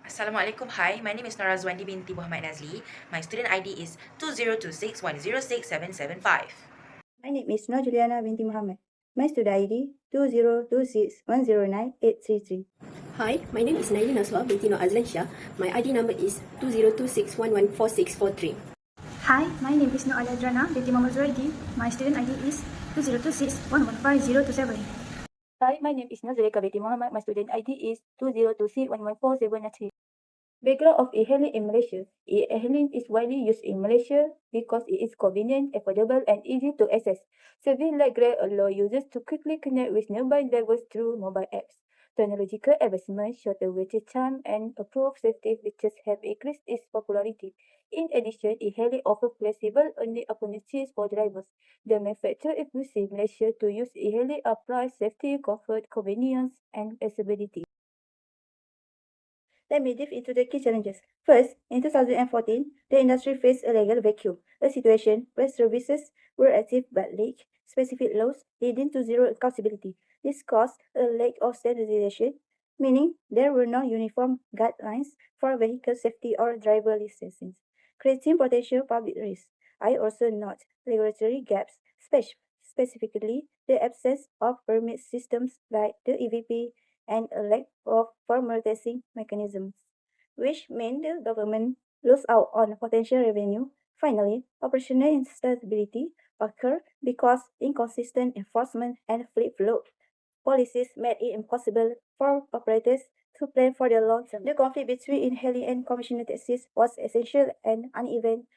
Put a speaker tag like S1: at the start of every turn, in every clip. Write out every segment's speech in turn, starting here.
S1: Assalamualaikum. Hi, my name is Norazwandi binti Muhammad Nazli. My student ID is 2026106775.
S2: My name is Nur Juliana binti Muhammad. My student ID 2026109833.
S3: Hi, my name is Naili Naswa binti Nur Azlan Shah. My ID number is 2026114643.
S4: Hi, my name is Nur Aladrana binti Muhammad Zuraidi. My student ID is 2026115027.
S2: Hi, my name is Nazreka binti Muhammad. My student ID is 2026114793. Background of e-hailing in Malaysia. E-hailing is widely used in Malaysia because it is convenient, affordable, and easy to access. Service like Grab allow users to quickly connect with nearby drivers through mobile apps. Technological advancements, shorter waiting time, and improved safety features have increased its popularity. In addition, e-hailing offers flexible earning opportunities for drivers. The manufacturer in Malaysia to use e-hailing are price, safety, comfort, convenience, and accessibility. Let me dive into the key challenges. First, in 2014, the industry faced a legal vacuum, a situation where services were active but lacked specific laws, leading to zero accountability. This caused a lack of standardization, meaning there were no uniform guidelines for vehicle safety or driver licensing, creating potential public risks. I also note regulatory gaps, specifically the absence of permit systems like the EVP and a lack of formal testing mechanisms, which meant the government lose out on potential revenue. Finally, operational instability occurred because inconsistent enforcement and flip-flop policies made it impossible for operators to plan for the long term. The conflict between e-hailing and conventional taxis was essential and uneven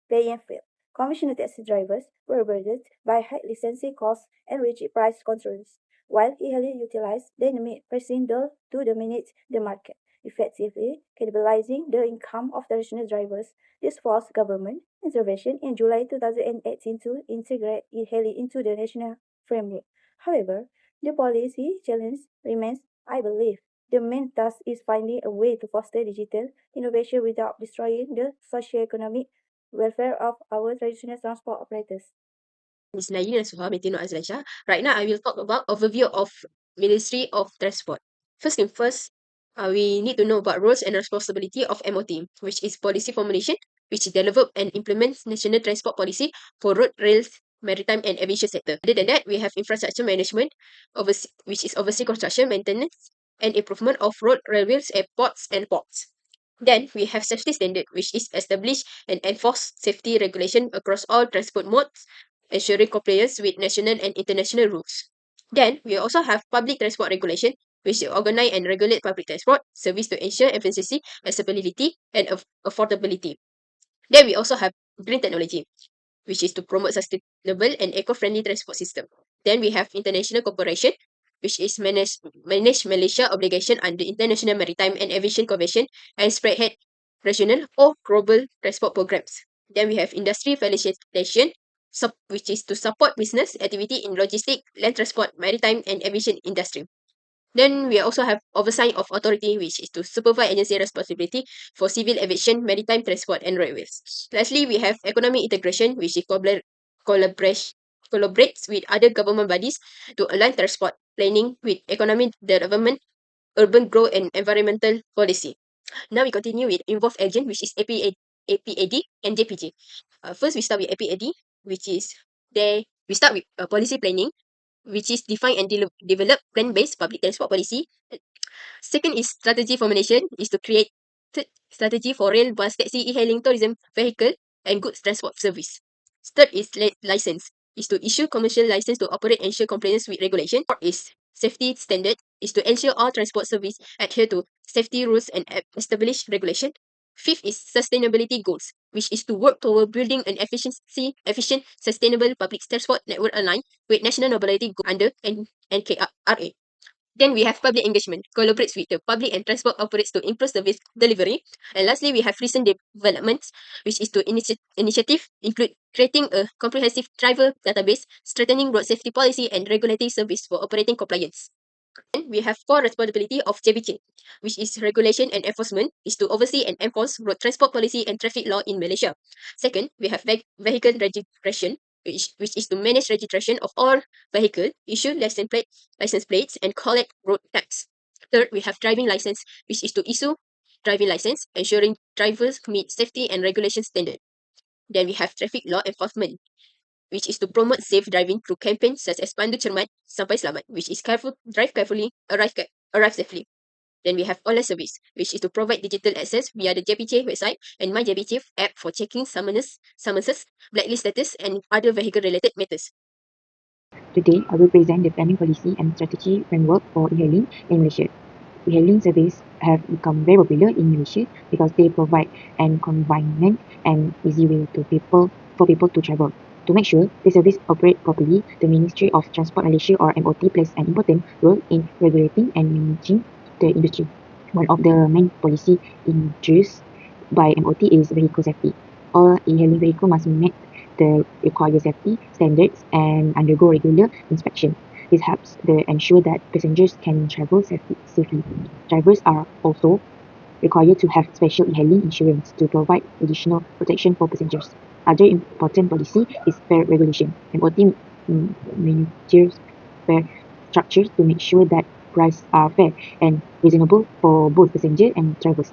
S2: playing field. Conventional taxi drivers were burdened by high licensing costs and rigid price controls, while e-hailing utilized dynamic pricing to dominate the market, effectively cannibalizing the income of traditional drivers. This forced government intervention in July 2018 to integrate e-hailing into the national framework. However, the policy challenge remains, I believe. The main task is finding a way to foster digital innovation without destroying the socio-economic welfare of our traditional transport operators.
S3: Ms. Naili Naswa binti Nur Azlan Shah. Right now, I will talk about overview of Ministry of Transport. First thing first, we need to know about roles and responsibility of MOT, which is policy formulation, which develop and implements national transport policy for road, rails, maritime, and aviation sector. Other than that, we have infrastructure management, which is oversee construction, maintenance, and improvement of road, railways, airports, and ports. Then we have safety standard, which is establish and enforce safety regulation across all transport modes, ensuring compliance with national and international rules. Then we also have public transport regulation, which organize and regulate public transport service to ensure efficiency, accessibility, and affordability. Then we also have green technology, which is to promote sustainable and eco-friendly transport system. Then we have international cooperation, which is manage Malaysia obligation under International Maritime and Aviation Convention and spearhead regional or global transport programs. Then we have industry facilitation, which is to support business activity in logistics, land transport, maritime, and aviation industry. Then we also have oversight of authority, which is to supervise agency responsibility for civil aviation, maritime transport, and railways. Lastly, we have economic integration, which is collaborates with other government bodies to align transport planning with economic development, urban growth, and environmental policy. Now we continue with involved agent, which is APAD and JPG. First, we start with APAD, which is there. We start with policy planning, which is define and develop plan-based public transport policy. Second is strategy formulation, is to create strategy for rail, bus, taxi, e-hailing, tourism, vehicle, and goods transport service. Third is license, is to issue commercial license to operate and ensure compliance with regulation. Fourth is safety standard, is to ensure all transport service adhere to safety rules and establish regulation. Fifth is sustainability goals, which is to work toward building an efficient, sustainable public transport network aligned with national mobility goals under NKRA. Then we have public engagement, collaborates with the public and transport operates to improve service delivery. And lastly, we have recent developments, which is to initiative include creating a comprehensive driver database, strengthening road safety policy, and regulatory service for operating compliance. Then we have core responsibility of JBJ, which is regulation and enforcement, is to oversee and enforce road transport policy and traffic law in Malaysia. Second, we have vehicle registration, which is to manage registration of all vehicle, issue license plates, and collect road tax. Third, we have driving license, which is to issue driving license, ensuring drivers meet safety and regulation standards. Then we have traffic law enforcement, which is to promote safe driving through campaigns such as Pandu Cermat Sampai Selamat, which is drive carefully, arrive safely. Then we have online service, which is to provide digital access via the JPJ website and My JPJ app for checking summonses, blacklist status, and other vehicle-related matters.
S5: Today, I will present the planning policy and strategy framework for e-hailing in Malaysia. E-hailing services have become very popular in Malaysia because they provide an convenient and easy way for people to travel. To make sure the service operate properly, the Ministry of Transport Malaysia or MOT plays an important role in regulating and managing the industry. One of the main policy introduced by MOT is vehicle safety. All e-hailing vehicles must meet the required safety standards and undergo regular inspection. This helps to ensure that passengers can travel safely. Drivers are also required to have special e-hailing insurance to provide additional protection for passengers. Other important policy is fare regulation. MOT manages fare structures to make sure that prices are fair and reasonable for both passengers and drivers.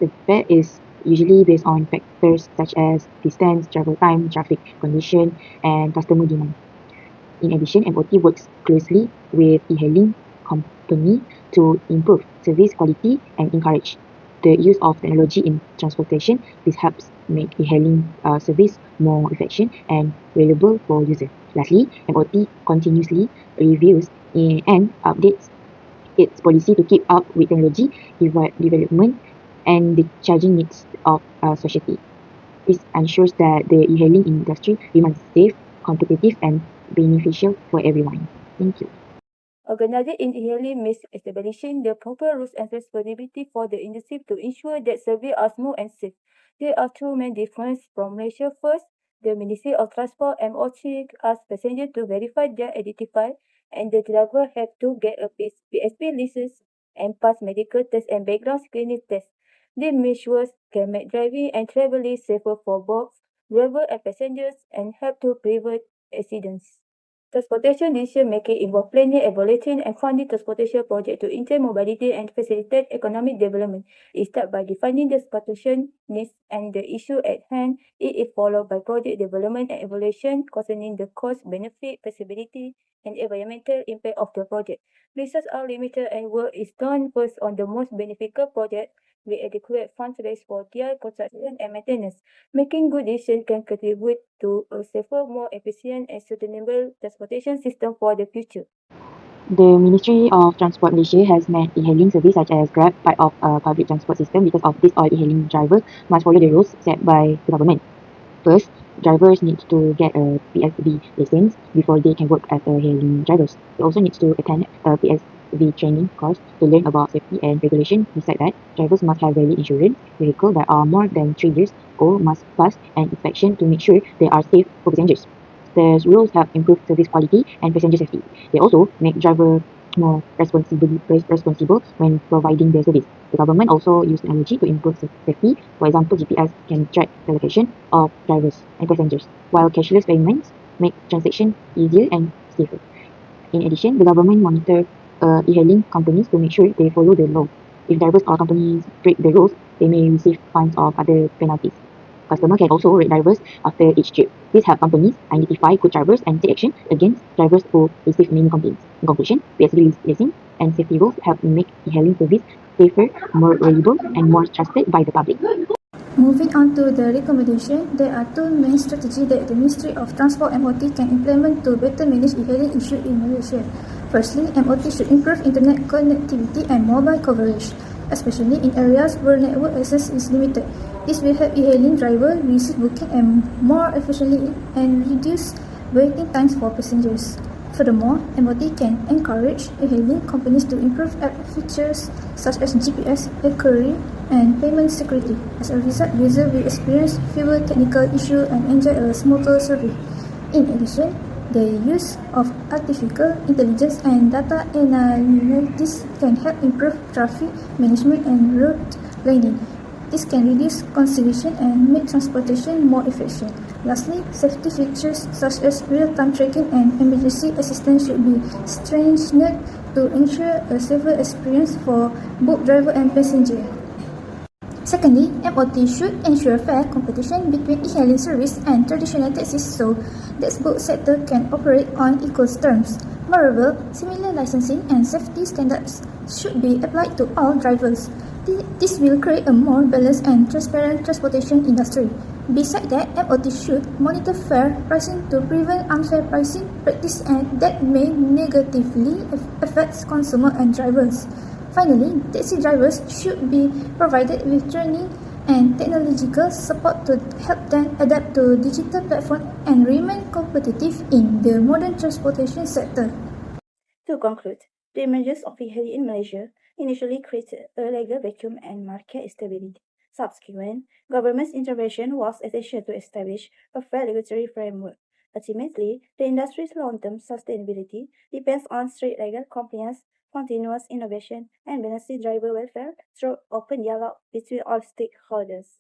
S5: The fare is usually based on factors such as distance, travel time, traffic condition, and customer demand. In addition, MOT works closely with e-hailing company to improve service quality and encourage the use of technology in transportation. This helps make e-hailing service more efficient and reliable for users. Lastly, MOT continuously reviews and updates its policy to keep up with technology development and the charging needs of society. This ensures that the e-hailing industry remains safe, competitive, and beneficial for everyone. Thank you.
S2: Organizing in e-hailing means establishing the proper rules and responsibility for the industry to ensure that services are smooth and safe. There are two main differences from Malaysia. First, the Ministry of Transport MOT asks passengers to verify their identity, and the driver have to get a PSP license and pass medical tests and background screening tests. These measures can make driving and traveling safer for both driver and passengers and help to prevent accidents. Transportation decision-making involves planning, evaluating, and funding transportation projects to enhance mobility and facilitate economic development. It starts by defining the transportation needs and the issue at hand. It is followed by project development and evaluation concerning the cost, benefit, feasibility, and environmental impact of the project. Resources are limited and work is done first on the most beneficial project with adequate funds raised for their construction and maintenance. Making good decisions can contribute to a safer, more efficient, and sustainable transportation system for the future.
S5: The Ministry of Transport Malaysia has made e-hailing service such as Grab part of a public transport system. Because of this, all e-hailing drivers must follow the rules set by the government. First, drivers need to get a PSV license before they can work as a hailing drivers. They also need to attend a PSV training course to learn about safety and regulation. Besides that, drivers must have valid insurance. Vehicles that are more than 3 years old must pass an inspection to make sure they are safe for passengers. The rules help improve service quality and passenger safety. They also make drivers more responsible when providing their service. The government also uses technology to improve safety. For example, GPS can track the location of drivers and passengers, while cashless payments make transactions easier and safer. In addition, the government monitors e-hailing companies to make sure they follow the law. If drivers or companies break the rules, they may receive fines or other penalties. Customers can also rate drivers after each trip. This helps companies identify good drivers and take action against drivers who receive many complaints. In conclusion, PSV license and safety rules help make e-hailing service safer, more reliable, and more trusted by the public.
S4: Moving on to the recommendation, there are two main strategies that the Ministry of Transport MOT can implement to better manage e-hailing issues in Malaysia. Firstly, MOT should improve internet connectivity and mobile coverage, especially in areas where network access is limited. This will help e-hailing drivers receive booking and more efficiently and reduce waiting times for passengers. Furthermore, MOT can encourage e-hailing companies to improve app features such as GPS accuracy and payment security. As a result, users will experience fewer technical issues and enjoy a smoother service. In addition, the use of artificial intelligence and data analytics can help improve traffic management and route planning. This can reduce congestion and make transportation more efficient. Lastly, safety features such as real-time tracking and emergency assistance should be strengthened to ensure a safer experience for both driver and passenger. Secondly, MOT should ensure fair competition between e-hailing service and traditional taxis so that both sectors can operate on equal terms. Moreover, similar licensing and safety standards should be applied to all drivers. This will create a more balanced and transparent transportation industry. Besides that, MOT should monitor fair pricing to prevent unfair pricing practice and that may negatively affect consumers and drivers. Finally, taxi drivers should be provided with training and technological support to help them adapt to digital platforms and remain competitive in the modern transportation sector.
S2: To conclude, the emergence of e-hailing in Malaysia initially created a legal vacuum and market instability. Subsequent, government's intervention was essential to establish a fair regulatory framework. Ultimately, the industry's long-term sustainability depends on strict legal compliance, continuous innovation, and balancing driver welfare through open dialogue between all stakeholders.